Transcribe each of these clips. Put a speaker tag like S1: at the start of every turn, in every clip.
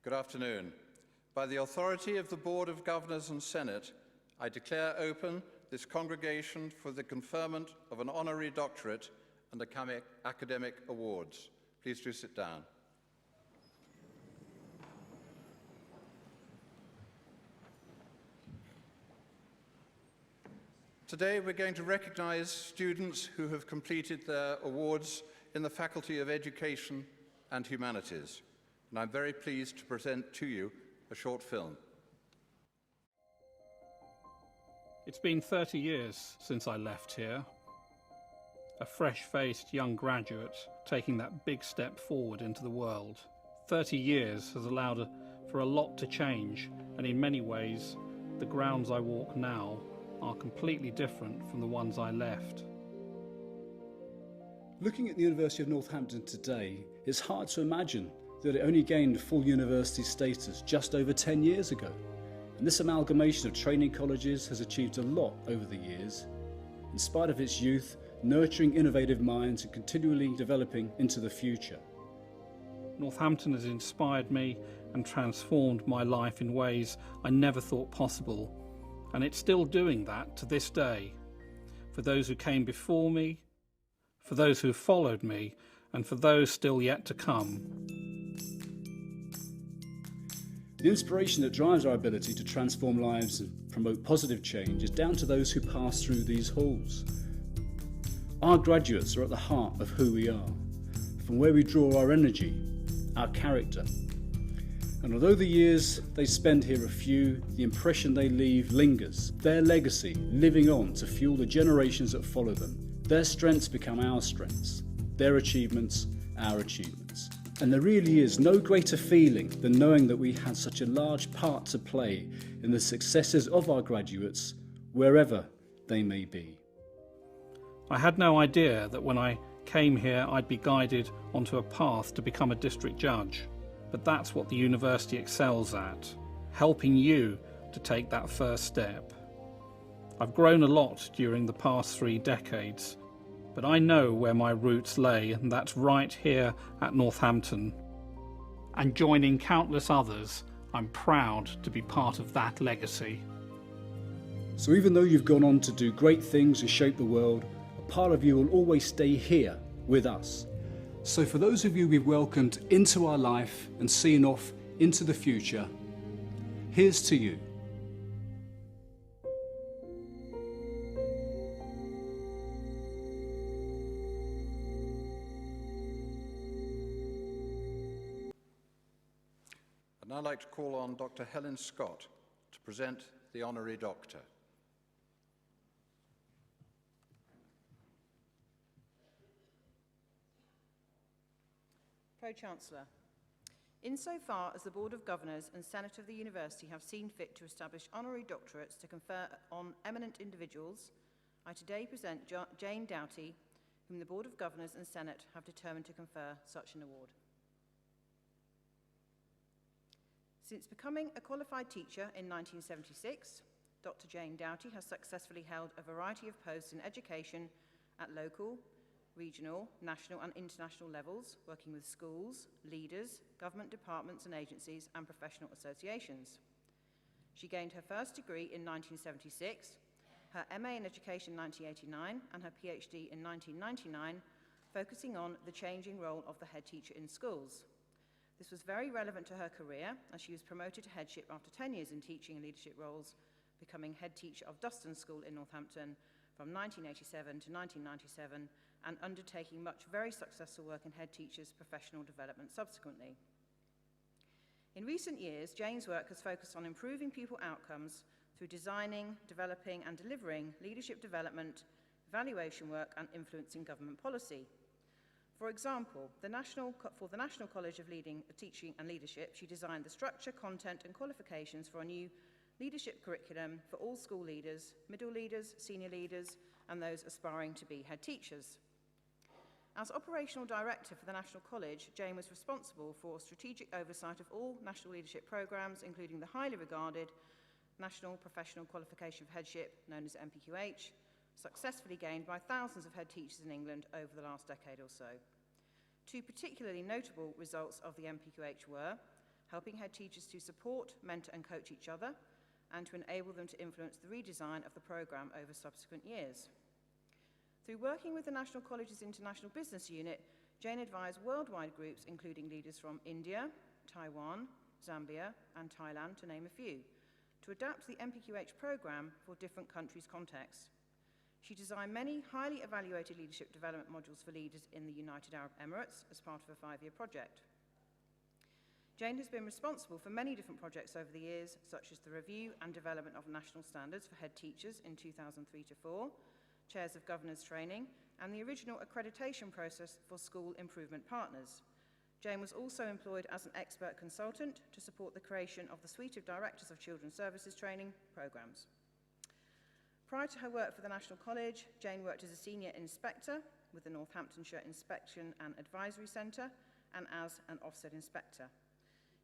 S1: Good afternoon. By the authority of the Board of Governors and Senate, I declare open this congregation for the conferment of an honorary doctorate and academic awards. Please do sit down. Today we're going to recognize students who have completed their awards in the Faculty of Education and Humanities. And I'm very pleased to present to you a short film.
S2: It's been 30 years since I left here. A fresh-faced young graduate taking that big step forward into the world. 30 years has allowed for a lot to change, and in many ways, the grounds I walk now are completely different from the ones I left.
S3: Looking at the University of Northampton today, it's hard to imagine that it only gained full university status just over 10 years ago. And this amalgamation of training colleges has achieved a lot over the years, in spite of its youth, nurturing innovative minds and continually developing into the future.
S2: Northampton has inspired me and transformed my life in ways I never thought possible, and it's still doing that to this day. For those who came before me, for those who followed me, and for those still yet to come.
S3: The inspiration that drives our ability to transform lives and promote positive change is down to those who pass through these halls. Our graduates are at the heart of who we are, from where we draw our energy, our character. And although the years they spend here are few, the impression they leave lingers, their legacy living on to fuel the generations that follow them. Their strengths become our strengths, their achievements, our achievements. And there really is no greater feeling than knowing that we had such a large part to play in the successes of our graduates, wherever they may be.
S2: I had no idea that when I came here I'd be guided onto a path to become a district judge. But that's what the university excels at, helping you to take that first step. I've grown a lot during the past 3 decades, but I know where my roots lay, and that's right here at Northampton. And joining countless others, I'm proud to be part of that legacy.
S3: So even though you've gone on to do great things and shape the world, a part of you will always stay here with us. So for those of you we've welcomed into our life and seen off into the future, here's to you.
S1: I'd now like to call on Dr. Helen Scott to present the Honorary Doctor.
S4: Pro-Chancellor, insofar as the Board of Governors and Senate of the University have seen fit to establish honorary doctorates to confer on eminent individuals, I today present Jane Doughty, whom the Board of Governors and Senate have determined to confer such an award. Since becoming a qualified teacher in 1976, Dr. Jane Doughty has successfully held a variety of posts in education at local, regional, national and international levels, working with schools, leaders, government departments and agencies and professional associations. She gained her first degree in 1976, her MA in Education in 1989 and her PhD in 1999, focusing on the changing role of the head teacher in schools. This was very relevant to her career, as she was promoted to headship after 10 years in teaching and leadership roles, becoming head teacher of Duston School in Northampton from 1987 to 1997, and undertaking much very successful work in head teachers' professional development subsequently. In recent years, Jane's work has focused on improving pupil outcomes through designing, developing and delivering leadership development, evaluation work and influencing government policy. For example, for the National College of Teaching and Leadership, she designed the structure, content and qualifications for a new leadership curriculum for all school leaders, middle leaders, senior leaders and those aspiring to be head teachers. As Operational Director for the National College, Jane was responsible for strategic oversight of all national leadership programmes, including the highly regarded National Professional Qualification for Headship, known as NPQH, successfully gained by thousands of head teachers in England over the last decade or so. Two particularly notable results of the NPQH were helping head teachers to support, mentor and coach each other, and to enable them to influence the redesign of the programme over subsequent years. Through working with the National College's International Business Unit, Jane advised worldwide groups including leaders from India, Taiwan, Zambia and Thailand, to name a few, to adapt the MPQH programme for different countries' contexts. She designed many highly evaluated leadership development modules for leaders in the United Arab Emirates as part of a 5-year project. Jane has been responsible for many different projects over the years, such as the review and development of national standards for head teachers in 2003-4, chairs of governors training, and the original accreditation process for school improvement partners. Jane was also employed as an expert consultant to support the creation of the suite of Directors of Children's Services training programs. Prior to her work for the National College, Jane worked as a senior inspector with the Northamptonshire Inspection and Advisory Centre and as an Ofsted inspector.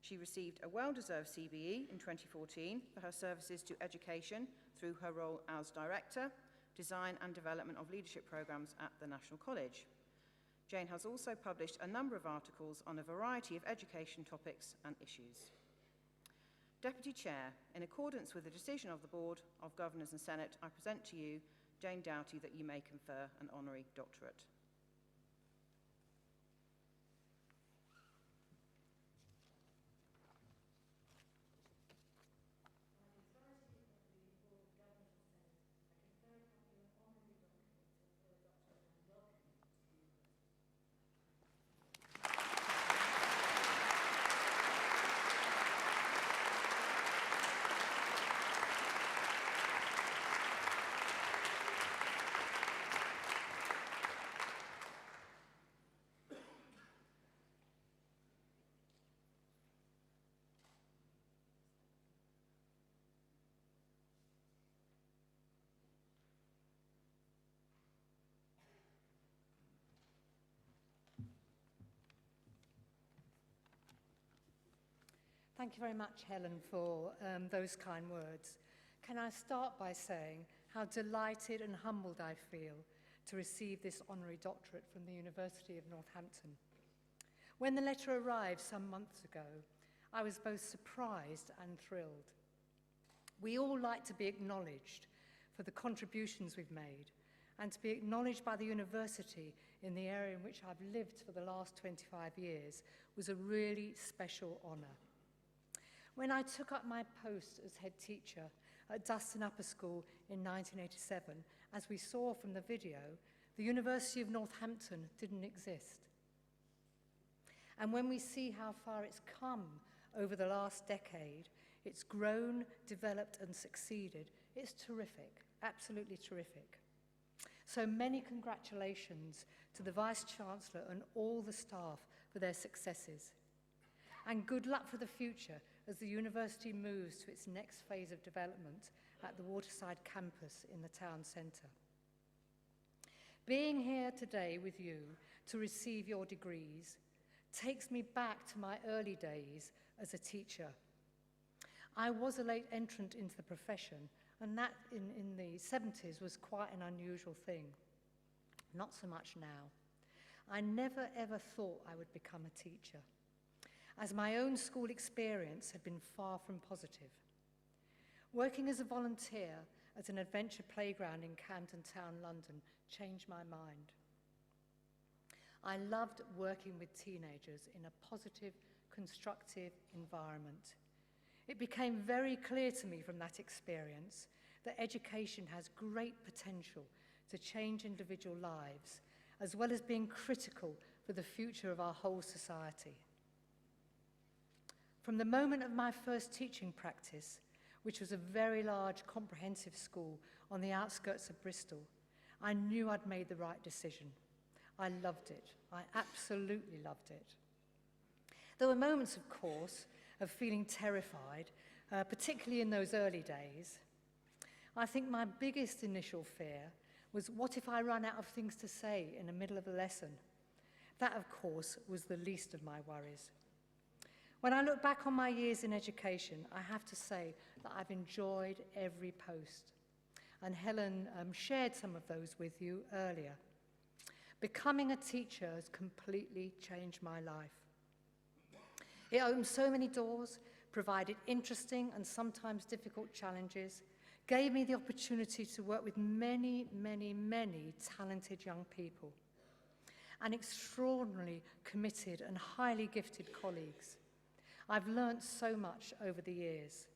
S4: She received a well-deserved CBE in 2014 for her services to education through her role as Director, Design and Development of Leadership Programmes at the National College. Jane has also published a number of articles on a variety of education topics and issues. Deputy Chair, in accordance with the decision of the Board of Governors and Senate, I present to you Jane Doughty that you may confer an honorary doctorate.
S5: Thank you very much, Helen, for those kind words. Can I start by saying how delighted and humbled I feel to receive this honorary doctorate from the University of Northampton. When the letter arrived some months ago, I was both surprised and thrilled. We all like to be acknowledged for the contributions we've made and to be acknowledged by the university in the area in which I've lived for the last 25 years was a really special honour. When I took up my post as head teacher at Dustin Upper School in 1987, as we saw from the video, the University of Northampton didn't exist. And when we see how far it's come over the last decade, it's grown, developed and succeeded, it's terrific, absolutely terrific. So many congratulations to the Vice-Chancellor and all the staff for their successes. And good luck for the future as the university moves to its next phase of development at the Waterside campus in the town centre. Being here today with you to receive your degrees takes me back to my early days as a teacher. I was a late entrant into the profession, and that in the 70s was quite an unusual thing. Not so much now. I never ever thought I would become a teacher, as my own school experience had been far from positive. Working as a volunteer at an adventure playground in Camden Town, London, changed my mind. I loved working with teenagers in a positive, constructive environment. It became very clear to me from that experience that education has great potential to change individual lives, as well as being critical for the future of our whole society. From the moment of my first teaching practice, which was a very large comprehensive school on the outskirts of Bristol, I knew I'd made the right decision. I loved it. I absolutely loved it. There were moments, of course, of feeling terrified, particularly in those early days. I think my biggest initial fear was, what if I ran out of things to say in the middle of a lesson? That, of course, was the least of my worries. When I look back on my years in education, I have to say that I've enjoyed every post. And Helen shared some of those with you earlier. Becoming a teacher has completely changed my life. It opened so many doors, provided interesting and sometimes difficult challenges, gave me the opportunity to work with many, many, many talented young people and extraordinarily committed and highly gifted colleagues. I've learned so much over the years.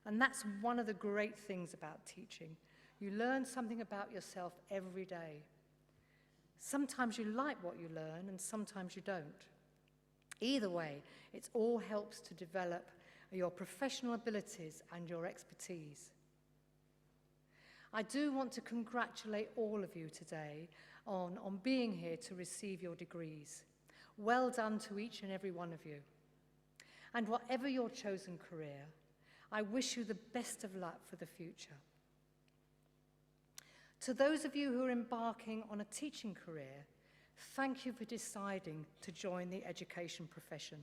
S5: And that's one of the great things about teaching. You learn something about yourself every day. Sometimes you like what you learn and sometimes you don't. Either way, it all helps to develop your professional abilities and your expertise. I do want to congratulate all of you today on being here to receive your degrees. Well done to each and every one of you. And whatever your chosen career, I wish you the best of luck for the future. To those of you who are embarking on a teaching career, thank you for deciding to join the education profession.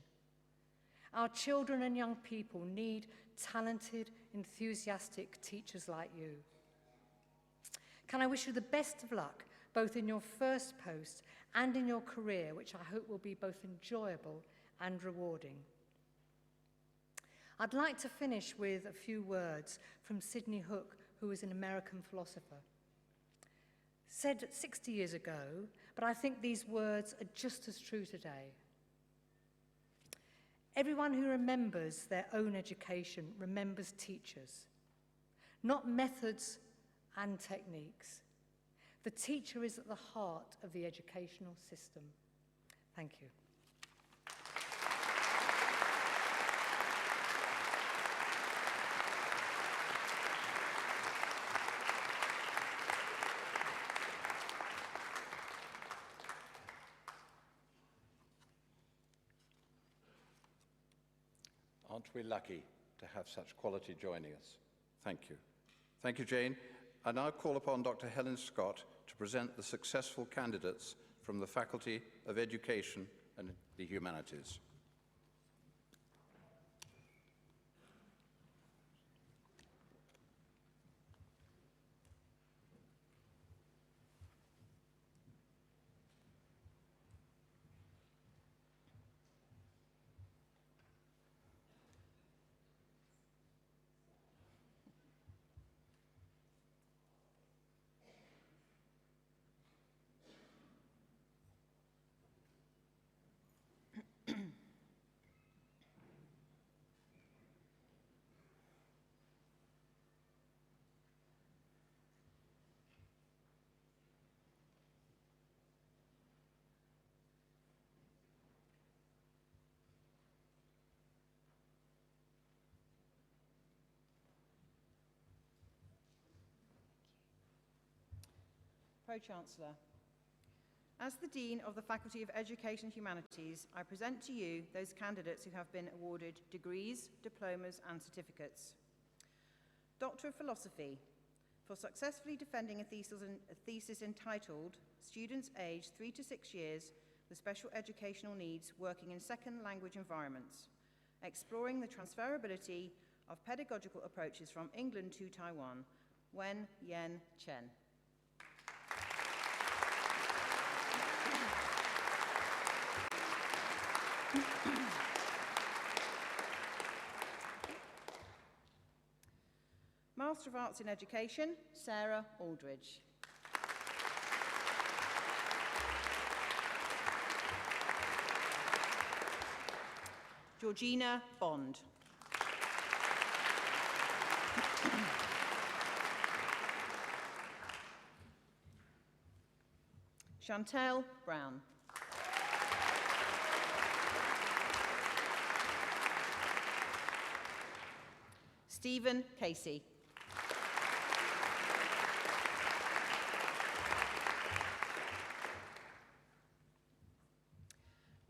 S5: Our children and young people need talented, enthusiastic teachers like you. Can I wish you the best of luck, both in your first post and in your career, which I hope will be both enjoyable and rewarding. I'd like to finish with a few words from Sidney Hook, who was an American philosopher. Said 60 years ago, but I think these words are just as true today. Everyone who remembers their own education remembers teachers, not methods and techniques. The teacher is at the heart of the educational system. Thank you.
S1: Aren't we lucky to have such quality joining us? Thank you. Thank you, Jane. I now call upon Dr. Helen Scott to present the successful candidates from the Faculty of Education and the Humanities.
S4: Pro-Chancellor, as the Dean of the Faculty of Education and Humanities, I present to you those candidates who have been awarded degrees, diplomas and certificates. Doctor of Philosophy, for successfully defending a thesis entitled Students aged 3 to 6 years with special educational needs working in second language environments, exploring the transferability of pedagogical approaches from England to Taiwan, Wen Yen Chen. Master of Arts in Education, Sarah Aldridge. Georgina Bond. Chantel Brown. Stephen Casey.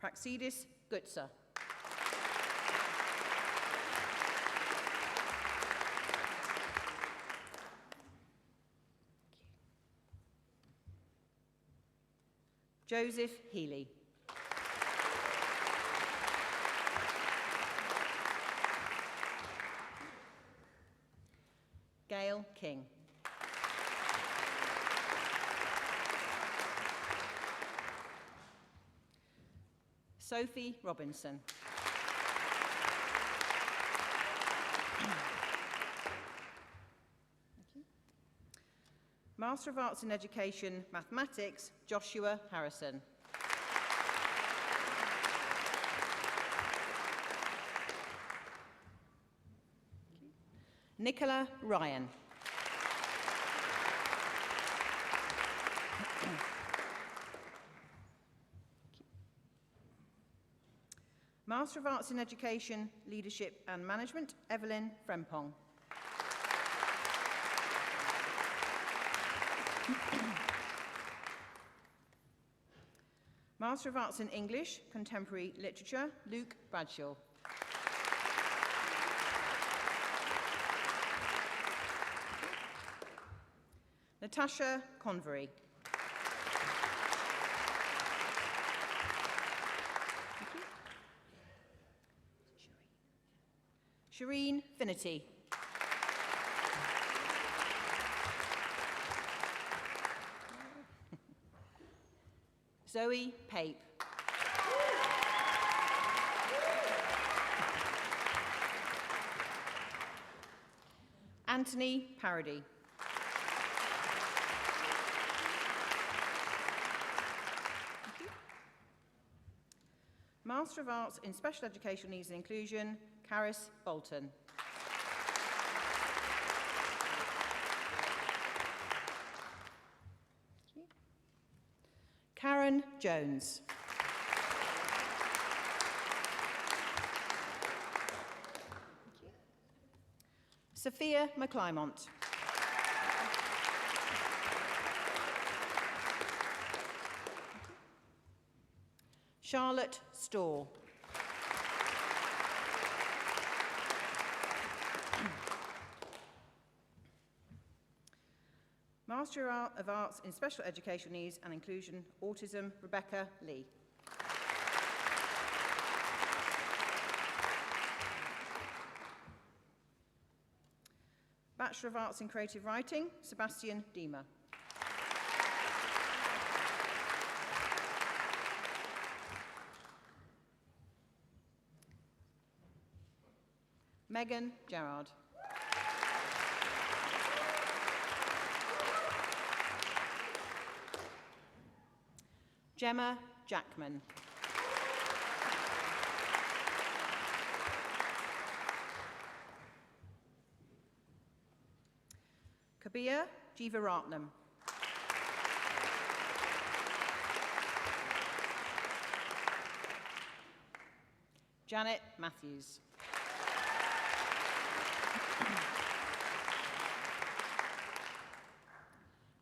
S4: Praxidis Gutsa. Joseph Healy. Gail King. Sophie Robinson. Master of Arts in Education, Mathematics, Joshua Harrison. Nicola Ryan. Master of Arts in Education, Leadership and Management, Evelyn Frempong. Master of Arts in English, Contemporary Literature, Luke Bradshaw. Natasha Convery. Shireen Finity. Zoe Pape. Anthony Parody. Master of Arts in Special Educational Needs and Inclusion, Caris Bolton. Karen Jones. Sophia McClymont. Charlotte Storr. Master of Arts in Special Educational Needs and Inclusion, Autism, Rebecca Lee. Bachelor of Arts in Creative Writing, Sebastian Diemer. Megan Gerard. Gemma Jackman. Kabir Jeevaratnam. Janet Matthews.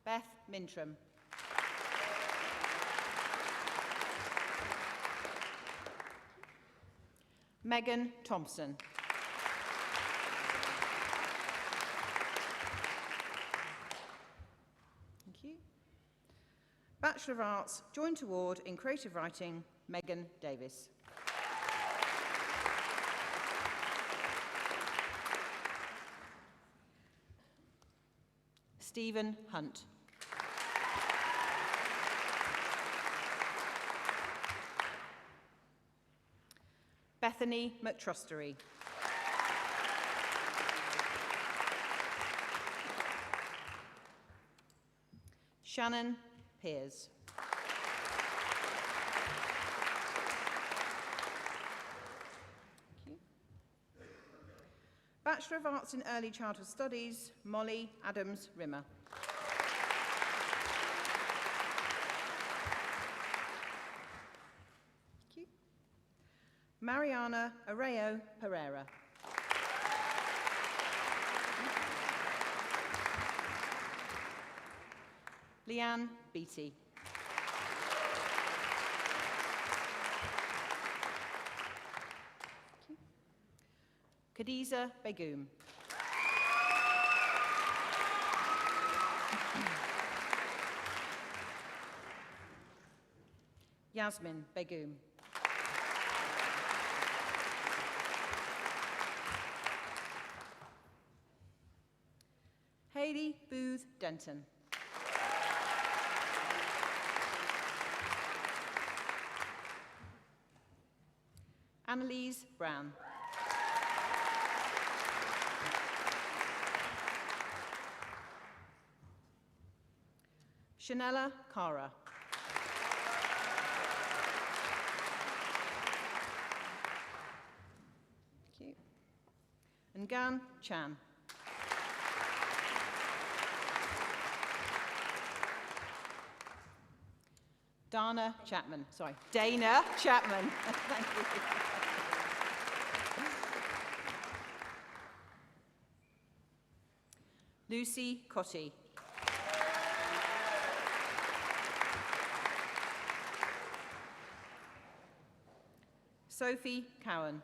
S4: Beth Mintram. Megan Thompson. Thank you. Bachelor of Arts, Joint Award in Creative Writing, Megan Davis. Stephen Hunt. Bethany McTrustery. Shannon Pears. Bachelor of Arts in Early Childhood Studies, Molly Adams Rimmer. Mariana Arreo Pereira. Leanne Beattie. Khadija Begum. Yasmin Begum. Hayley Booth Denton. Annalise Brown. Shanella Kara. Thank you. Ngan Chan. Dana Chapman. Thank you. Lucy Cotty. Sophie Cowan.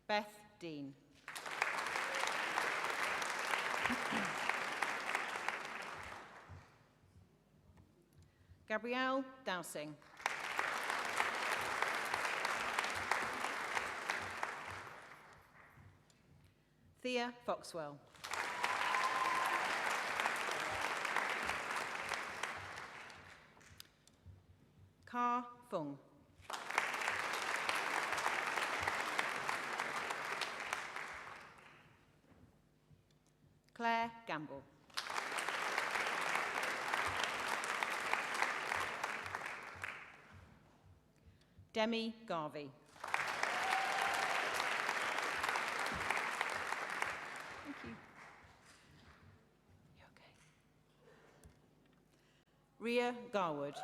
S4: Beth Dean. Gabrielle Dowsing. Thea Foxwell. Ka Fung. Claire Gamble. Demi Garvey. Thank you. You okay? Ria Garwood.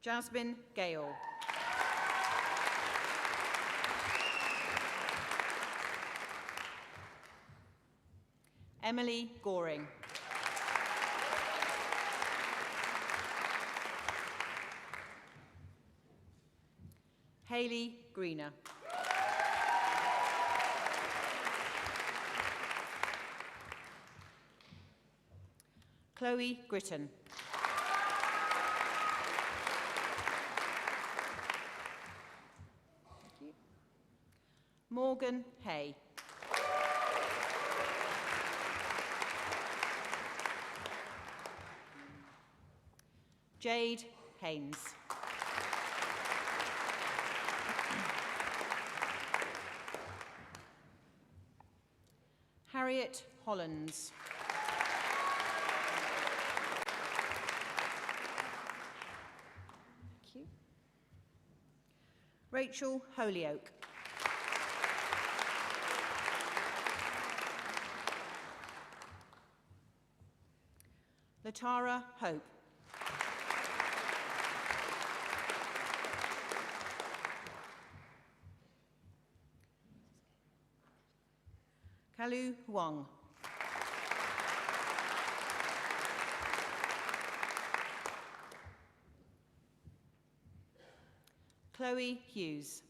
S4: Jasmine Gale. Emily Goring. Hayley Greener. Chloe Gritton. Thank you. Morgan Hay. Jade Haynes. Harriet Hollands. Thank you. Rachel Holyoke. Latara Hope. Kalu Wang. Chloe Hughes.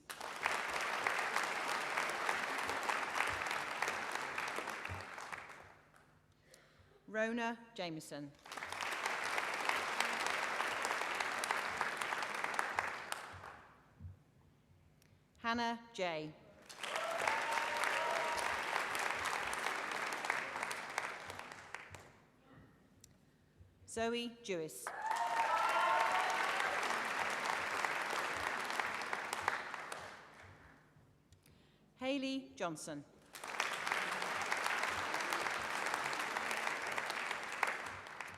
S4: Rona Jameson. Hannah J. Zoe Jewis. Hayley Johnson.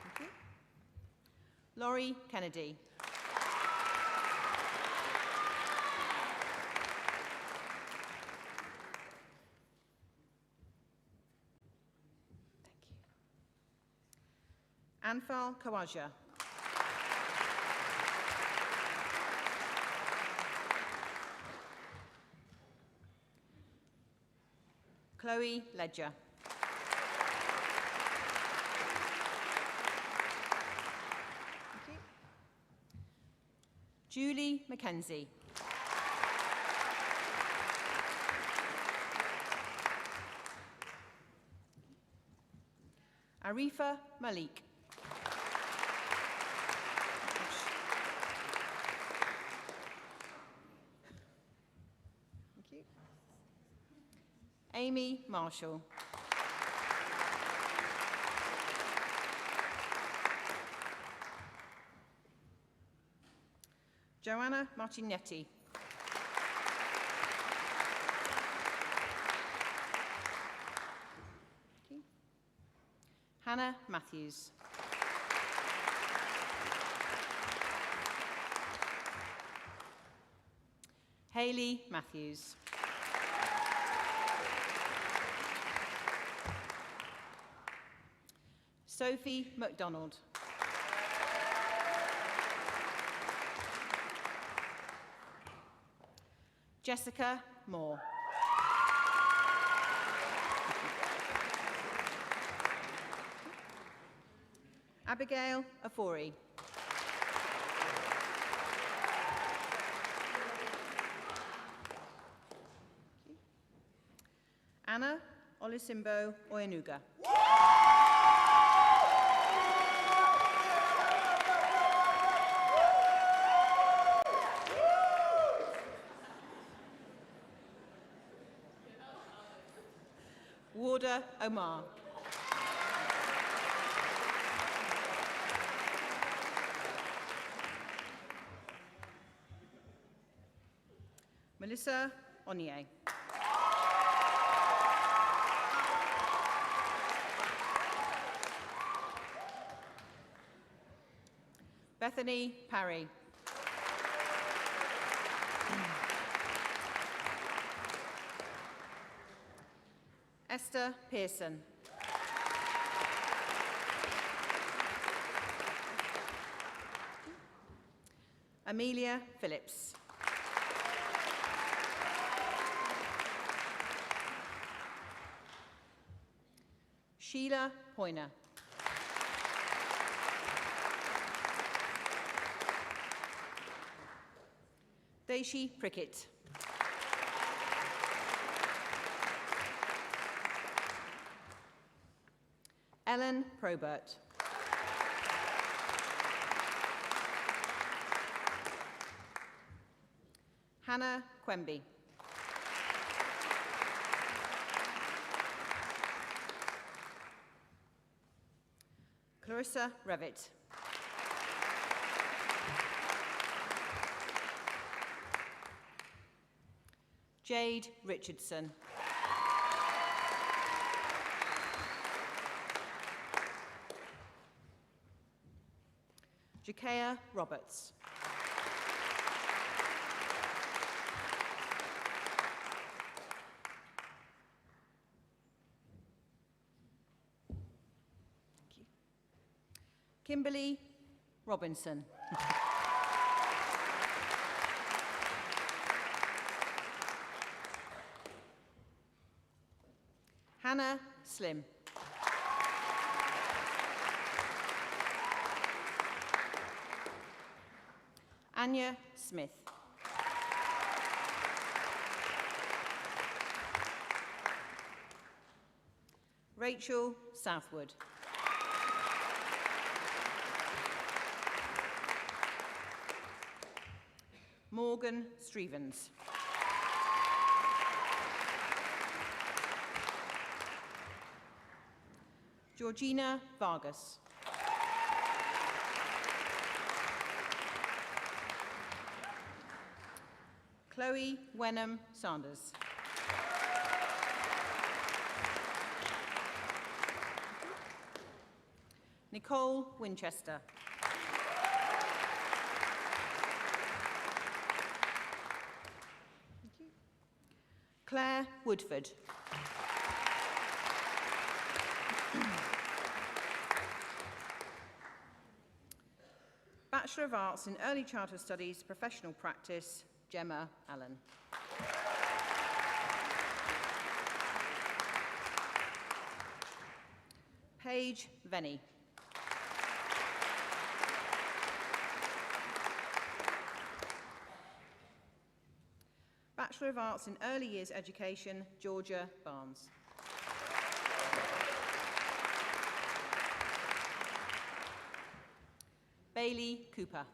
S4: Thank you. Laurie Kennedy. Anfal Kawaja. Chloe Ledger. Thank you. Julie Mackenzie. Arifa Malik. Thank you. Amy Marshall. Joanna Martinetti. Hannah Matthews. Hayley Matthews. Sophie MacDonald. Jessica Moore. Abigail Afori. Anna Olusimbo Oyenuga. Warder Omar. Melissa Onier. Bethany Parry. Esther Pearson. Amelia Phillips. Sheila Poyner. Daishi Prickett. Ellen Probert. Hannah Quemby. Clarissa Revitt. Jade Richardson. Jakea Roberts. Thank you. Kimberly Robinson. Hannah Slim. Anya Smith. Rachel Southwood. Morgan Strevens. Georgina Vargas. Chloe Wenham Sanders. Nicole Winchester. Claire Woodford. Bachelor of Arts in Early Childhood Studies, Professional Practice, Gemma Allen. Paige Venny. Bachelor of Arts in Early Years Education, Georgia Barnes. Bailey Cooper.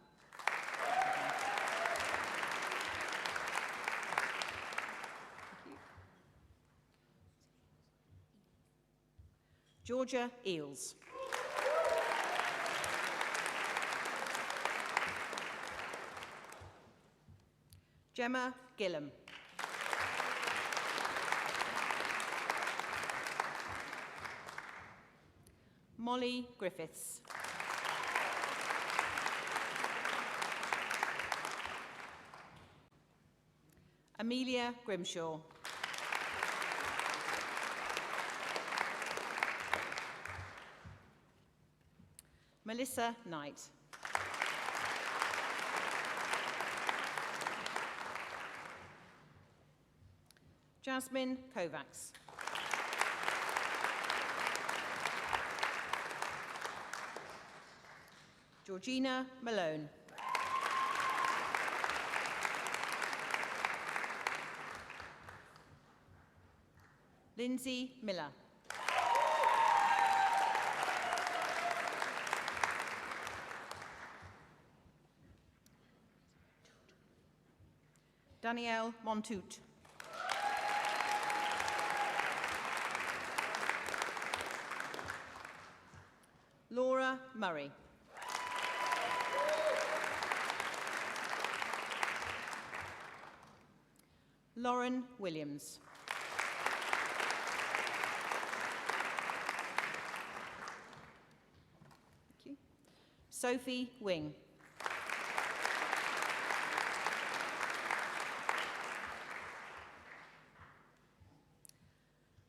S4: Georgia Eels. Gemma Gillam. Molly Griffiths. Amelia Grimshaw. Melissa Knight. Jasmine Kovacs. Georgina Malone. Lindsay Miller. Danielle Montoute. Laura Murray. Lauren Williams. Thank you. Sophie Wing.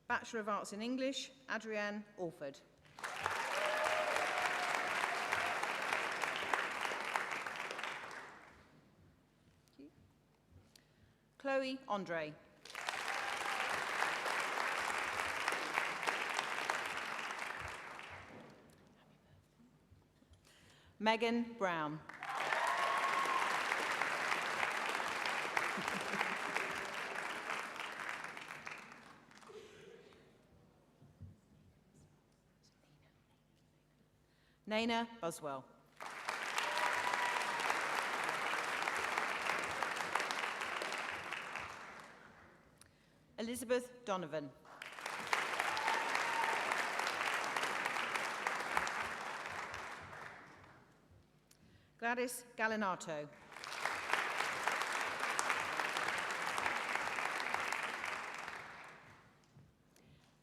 S4: Bachelor of Arts in English, Adrienne Alford. Chloe Andre. Megan Brown. Naina Buswell. Elizabeth Donovan. Gladys Galinato.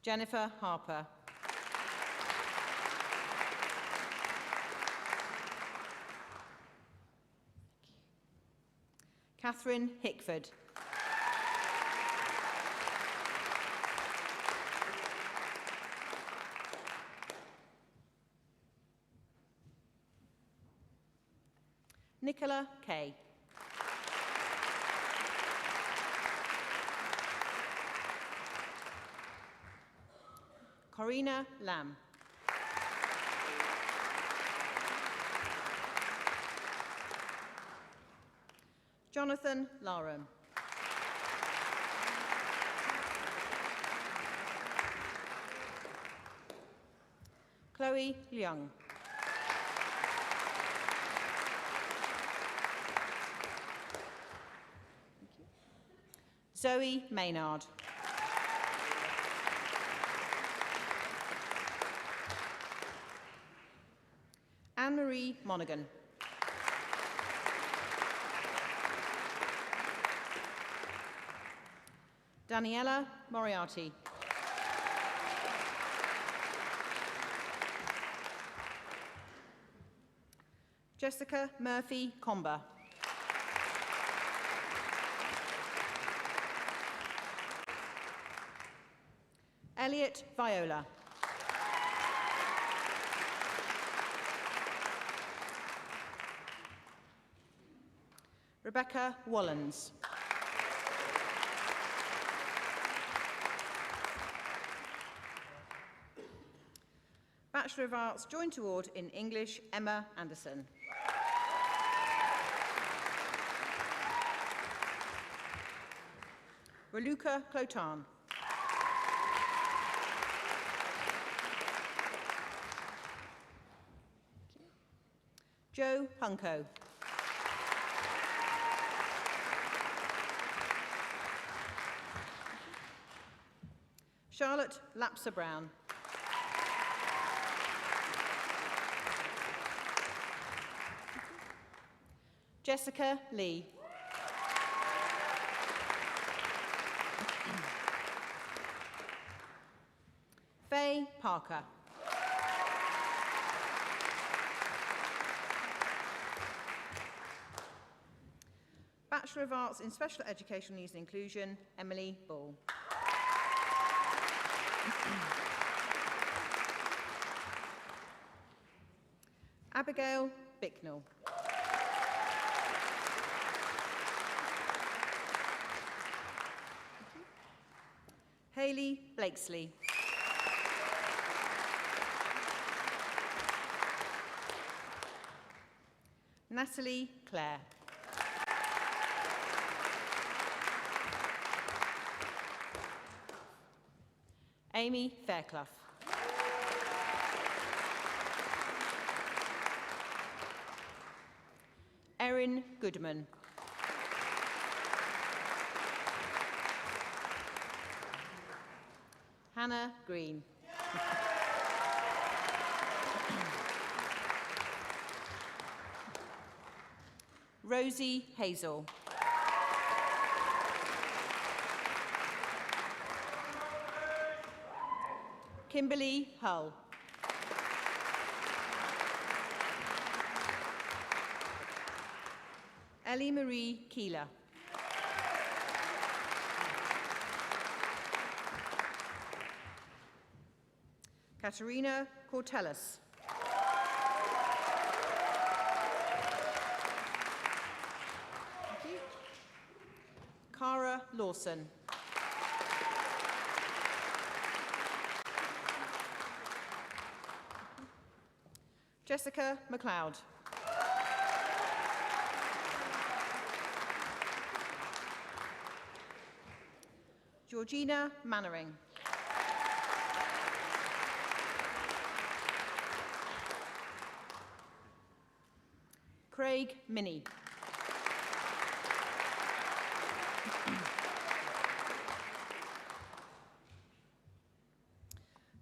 S4: Jennifer Harper. Catherine Hickford. Nicola Kay. Corina Lamb. Jonathan Larum. Chloe Leung. Zoe Maynard. Anne-Marie Monaghan. Daniela Moriarty. Jessica Murphy Comber. Elliot Viola. Rebecca Wallens. Bachelor of Arts, Joint Award in English, Emma Anderson. Raluca Clotan. Joe Hunko. Charlotte Lapser Brown. Jessica Lee. Parker. Bachelor of Arts in Special Educational Needs and Inclusion, Emily Ball. Abigail Bicknell. Hayley Blakesley. Natalie Clare. Amy Fairclough. Erin Goodman. Hannah Green. Rosie Hazel. Kimberly Hull. Ellie Marie Keeler. Katerina Cortellis. Thank you. Cara Lawson. Jessica McLeod. Georgina Mannering. Craig Minnie.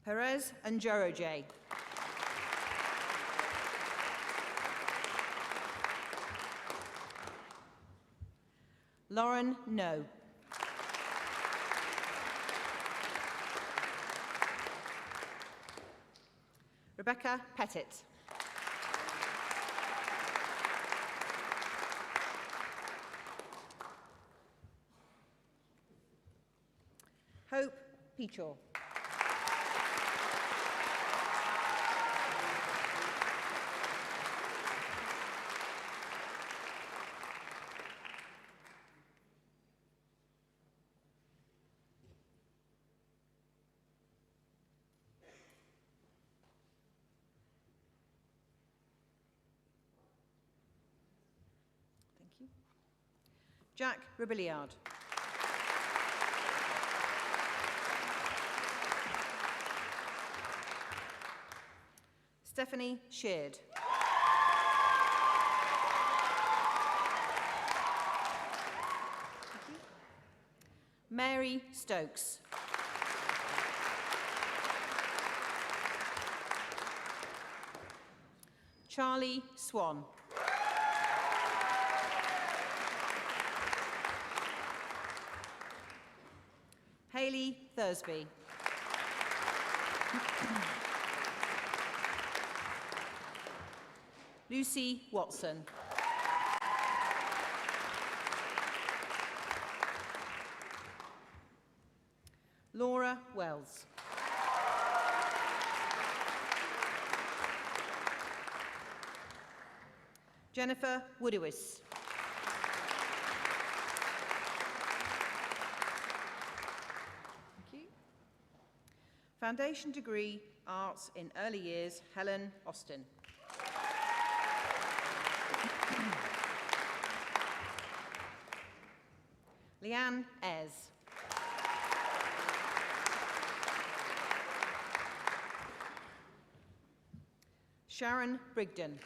S4: Perez and Jorojay. Lauren No. Rebecca Pettit. Hope Peachaw. Thank you. Jack Rebillard. Stephanie Sheard. Mary Stokes. Charlie Swan. Hayley Thursby. Lucy Watson. Laura Wells. Jennifer Woodowis. Thank you. Foundation degree, Arts in Early Years, Helen Austin. Leanne Ayres. Sharon Brigden.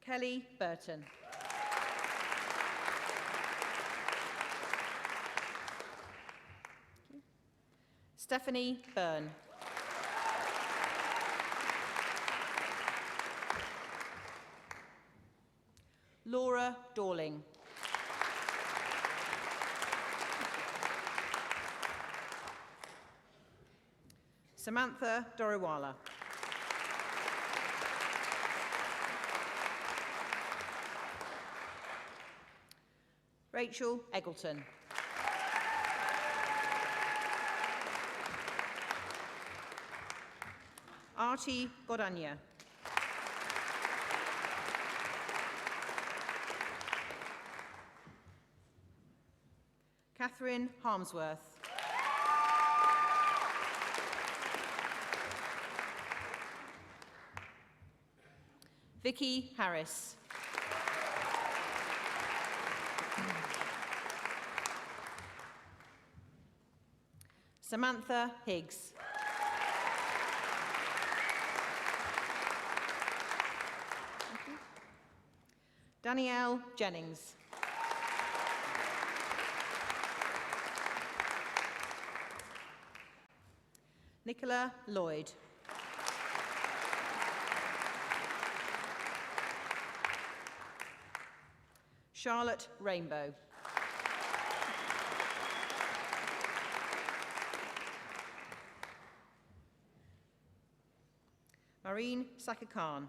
S4: Kelly Burton. Stephanie Byrne. Laura Dorling. Samantha Doriwala. Rachel Eggleton. Artie Godanya. Catherine Harmsworth. Vicky Harris. Samantha Higgs. Danielle Jennings. Nicola Lloyd. Charlotte Rainbow. Marine Sakakan.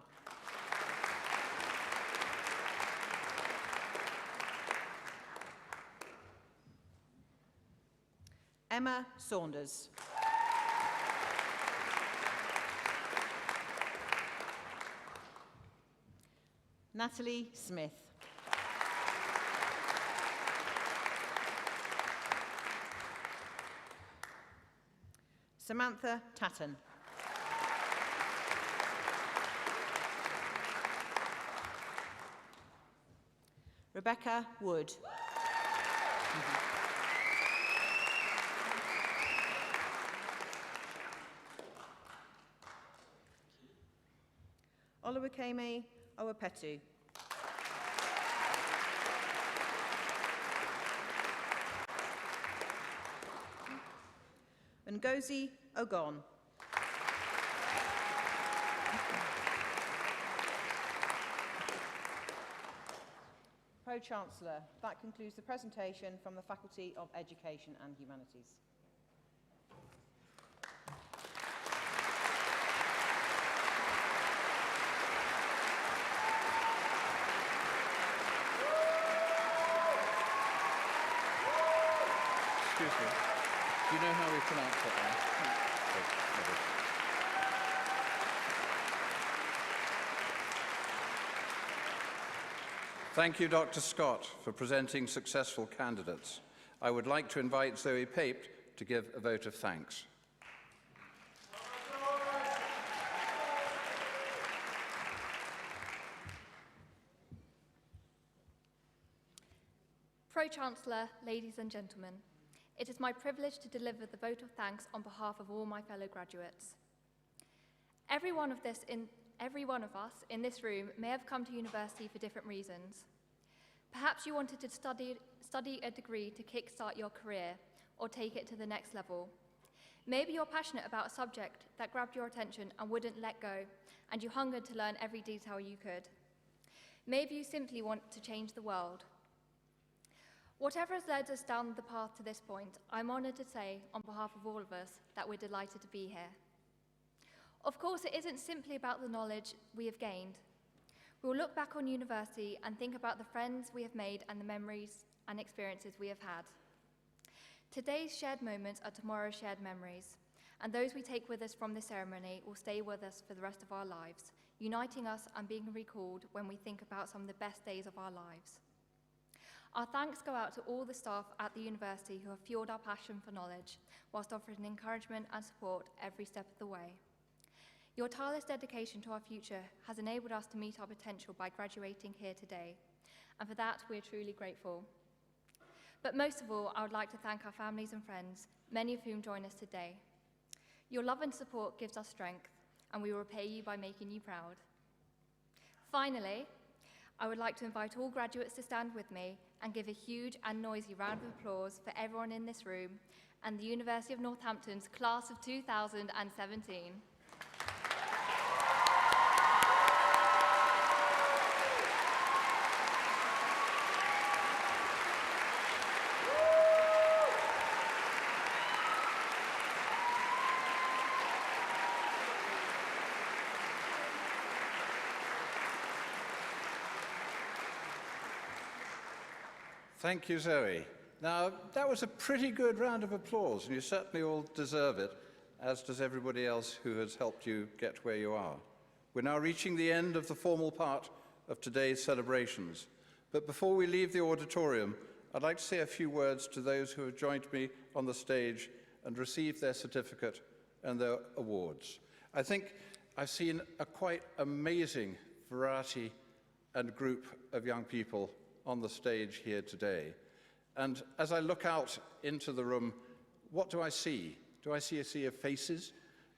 S4: Emma Saunders. Natalie Smith. Samantha Tatton. Rebecca Wood. Oluwakemi Owapetu. Ngozi Ogon. Pro-Chancellor, that concludes the presentation from the Faculty of Education and Humanities.
S1: Excuse me. Do you know how we pronounce that now? Thank you, Dr. Scott, for presenting successful candidates. I would like to invite Zoe Pape to give a vote of thanks.
S6: Pro-Chancellor, ladies and gentlemen, it is my privilege to deliver the vote of thanks on behalf of all my fellow graduates. Every one of us in this room may have come to university for different reasons. Perhaps you wanted to study a degree to kickstart your career or take it to the next level. Maybe you're passionate about a subject that grabbed your attention and wouldn't let go, and you hungered to learn every detail you could. Maybe you simply want to change the world. Whatever has led us down the path to this point, I'm honoured to say, on behalf of all of us, that we're delighted to be here. Of course, it isn't simply about the knowledge we have gained. We'll look back on university and think about the friends we have made and the memories and experiences we have had. Today's shared moments are tomorrow's shared memories, and those we take with us from this ceremony will stay with us for the rest of our lives, uniting us and being recalled when we think about some of the best days of our lives. Our thanks go out to all the staff at the university who have fueled our passion for knowledge, whilst offering encouragement and support every step of the way. Your tireless dedication to our future has enabled us to meet our potential by graduating here today, and for that we are truly grateful. But most of all, I would like to thank our families and friends, many of whom join us today. Your love and support gives us strength, and we will repay you by making you proud. Finally, I would like to invite all graduates to stand with me and give a huge and noisy round of applause for everyone in this room and the University of Northampton's class of 2017.
S1: Thank you, Zoe. Now, that was a pretty good round of applause, and you certainly all deserve it, as does everybody else who has helped you get where you are. We're now reaching the end of the formal part of today's celebrations. But before we leave the auditorium, I'd like to say a few words to those who have joined me on the stage and received their certificate and their awards. I think I've seen a quite amazing variety and group of young people on the stage here today. And as I look out into the room, what do I see? Do I see a sea of faces?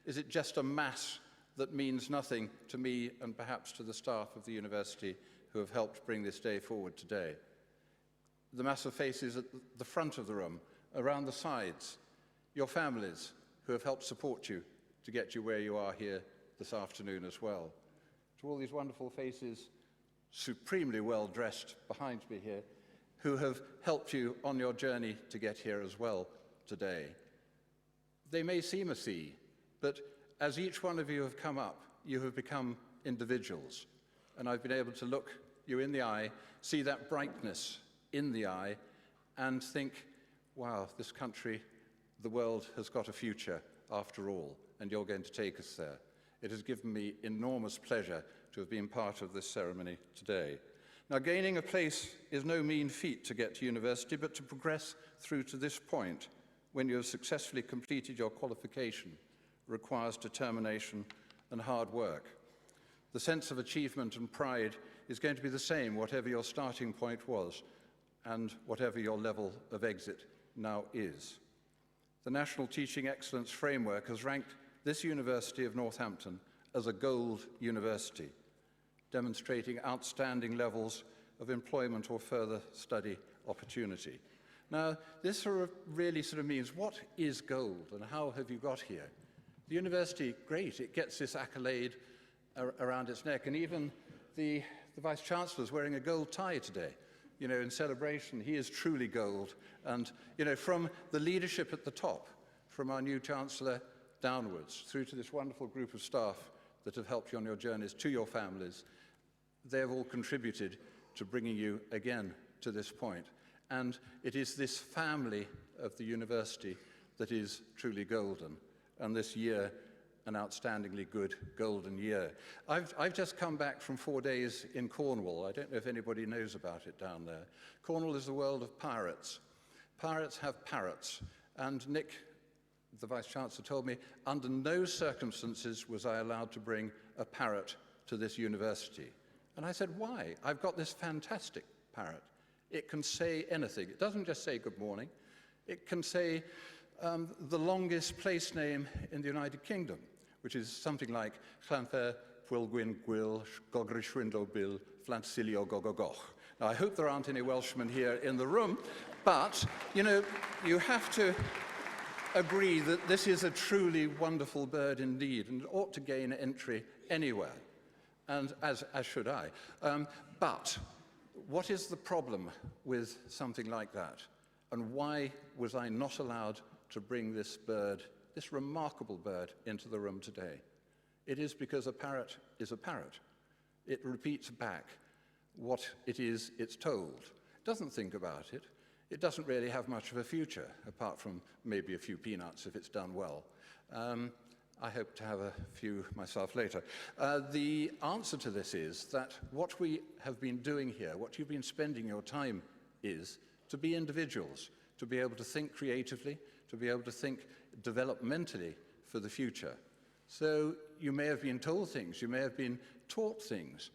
S1: Is it just a mass that means nothing to me and perhaps to the staff of the university who have helped bring this day forward today? The mass of faces at the front of the room, around the sides, your families who have helped support you to get you where you are here this afternoon as well. To all these wonderful faces, supremely well dressed behind me here, who have helped you on your journey to get here as well today. They may seem a sea, but as each one of you have come up, you have become individuals. And I've been able to look you in the eye, see that brightness in the eye, and think, wow, this country, the world has got a future after all, and you're going to take us there. It has given me enormous pleasure to have been part of this ceremony today. Now, gaining a place is no mean feat to get to university, but to progress through to this point, when you have successfully completed your qualification, requires determination and hard work. The sense of achievement and pride is going to be the same, whatever your starting point was, and whatever your level of exit now is. The National Teaching Excellence Framework has ranked this University of Northampton as a gold university, demonstrating outstanding levels of employment or further study opportunity. Now, this really means, what is gold and how have you got here? The university, great, it gets this accolade around its neck, and even the Vice-Chancellor's wearing a gold tie today. You know, in celebration, he is truly gold. And, you know, from the leadership at the top, from our new Chancellor downwards, through to this wonderful group of staff that have helped you on your journeys, to your families, they have all contributed to bringing you again to this point. And it is this family of the university that is truly golden. And this year, an outstandingly good golden year. I've just come back from 4 days in Cornwall. I don't know if anybody knows about it down there. Cornwall is the world of pirates. Pirates have parrots. And Nick, the Vice-Chancellor, told me, under no circumstances was I allowed to bring a parrot to this university. And I said, why? I've got this fantastic parrot. It can say anything. It doesn't just say good morning. It can say the longest place name in the United Kingdom, which is something like Llanfair, Pwylgwyn, Gwyl, Gogrishwindo Bill, Flansilio Gogogoch. Now, I hope there aren't any Welshmen here in the room, but, you know, you have to agree that this is a truly wonderful bird indeed, and it ought to gain entry anywhere, and as should I. But what is the problem with something like that? And why was I not allowed to bring this bird, this remarkable bird, into the room today? It is because a parrot is a parrot. It repeats back what it is it's told. It doesn't think about it. It doesn't really have much of a future, apart from maybe a few peanuts if it's done well. I hope to have a few myself later. The answer to this is that what we have been doing here, what you've been spending your time is to be individuals, to be able to think creatively, to be able to think developmentally for the future. So you may have been told things, you may have been taught things.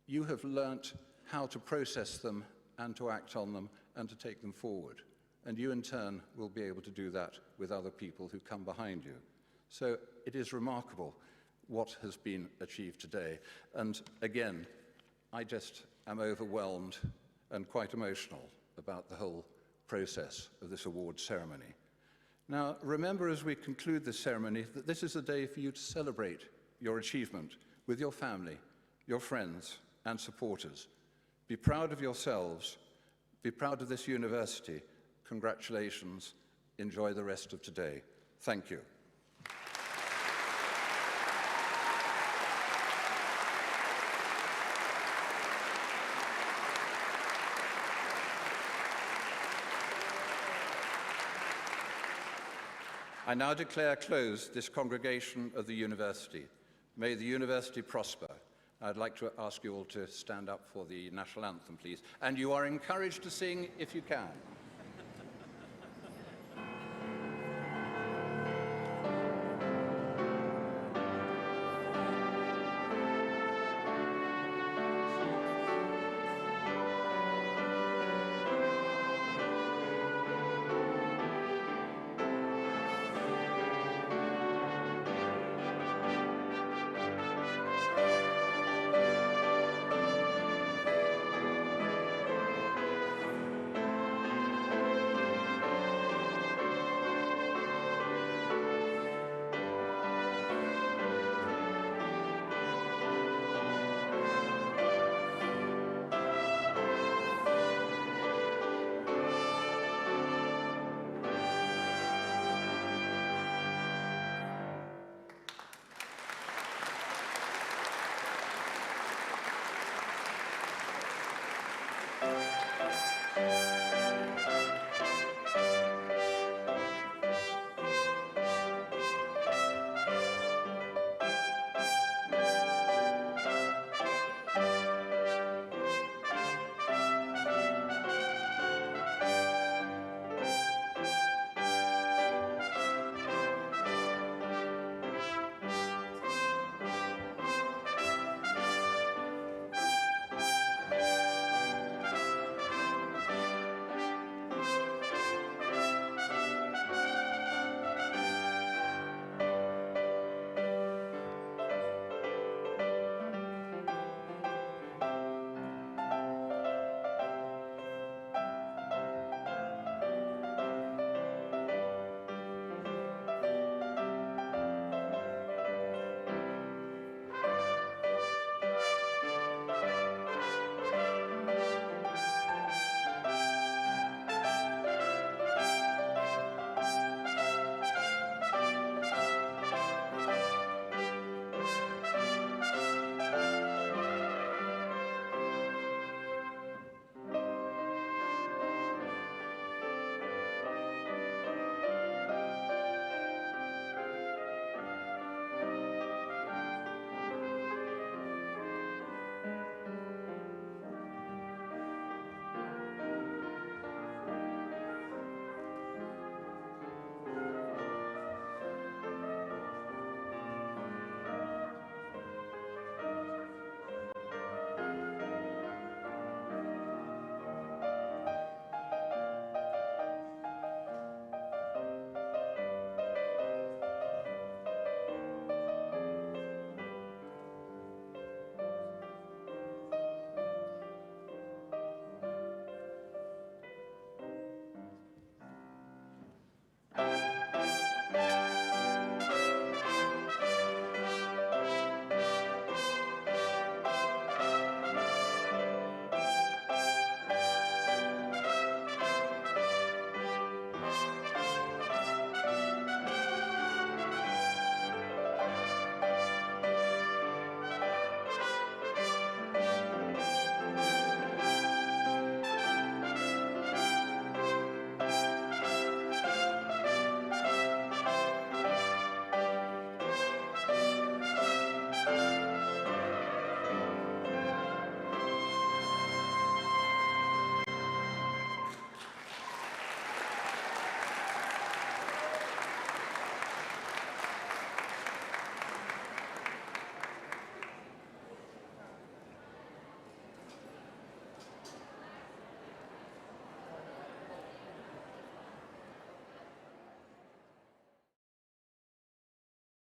S1: You have learnt how to process them and to act on them and to take them forward. And you in turn will be able to do that with other people who come behind you. So it is remarkable what has been achieved today. And again, I just am overwhelmed and quite emotional about the whole process of this award ceremony. Now, remember as we conclude this ceremony that this is a day for you to celebrate your achievement with your family, your friends, and supporters. Be proud of yourselves. Be proud of this university. Congratulations. Enjoy the rest of today. Thank you. I now declare closed this congregation of the university. May the university prosper. I'd like to ask you all to stand up for the national anthem, please. And you are encouraged to sing if you can.